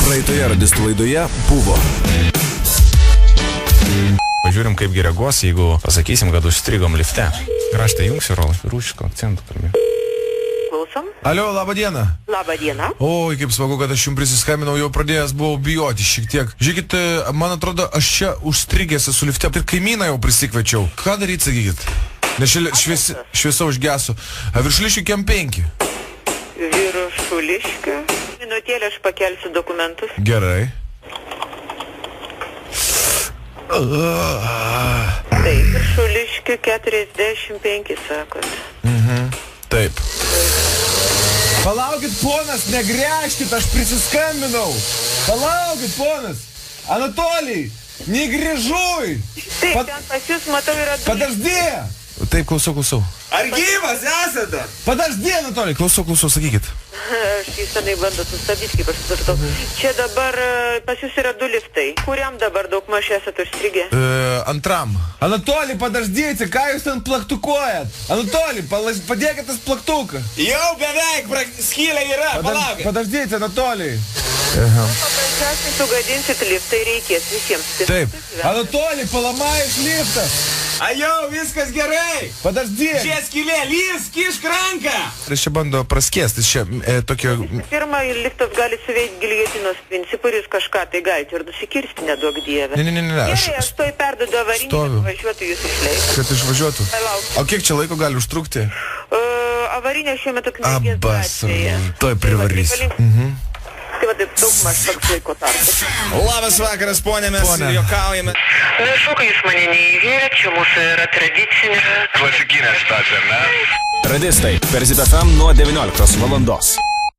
Praeitoje radistų laidoje buvo. Pažiūrim, kaip reaguos, jeigu pasakysim, kad užstrigom lifte. Raštą jungsiu, Rolai. Rūšiško akcentų kalbėjau. Klausom. Alio, labą dieną. Labą dieną. Oi, kaip smagu, kad aš jums prisiskambinau, jau pradėjęs buvau bijoti šiek tiek. Žiūrėkit, man atrodo, aš čia užstrigęs esu lifte. Ir kaimyną jau prisikvečiau. Ką daryti, sakykit? Nes šviesa užgeso. Viršuliškių kem 5. Viršuliškių. Minutėlę aš pakelsiu dokumentus. Gerai. Taip, viršuliškių 45, sakot. Taip. Palaukit, ponas, negręžkit, aš prisiskambinau. Palaukit, ponas. Anatolijai, negrįžuj. Taip, ten pas jūs, matau, yra... Подожди. Taip, klausau. Ar gyvas esate? Подожди, Anatolijai, klausau, sakykit. Aš jį senai bandot sustabdyti, kaip aš supratau. Čia dabar pas jūs yra 2 liftai. Kuriam dabar daug maž esate užstrigę? Antram. Anatolij, подождите, ką jūs ten plaktukuojat? Anatolij, padėkit tas plaktuką. Jau beveik, skylė yra, palaukit. Подождите, Anatolij. Paprasčiausiai sugadinsit liftą ir reikės visiems. Taip. Anatolij, palamajus liftas. Ajau, viskas gerai. Подожди. Čia skylė, lys, kišk ranką. Jis čia bando praskėsti, čia tokio... Pirma, liftas gali suveikti giljotinos principų ir jūs kažką tai galite ir nusikirsti, neduok dievę. Ne. Gerai, aš toj perduodu avarinį, kad važiuotų jūs išleis. Kad išvažiuotų. O kiek čia laiko gali užtrukti? Avarinė šiuo metu Knygės gatvėje. Toj privarys. Tai va taip daug maž toks laiko tarpas. Labas vakaras, ponė, mes juokaujame. Šūkai jūs mane neįvėrėt, čia mūsų yra tradicinė. Klasikinė situacija, ne? Radistai per ZFM nuo 19 valandos.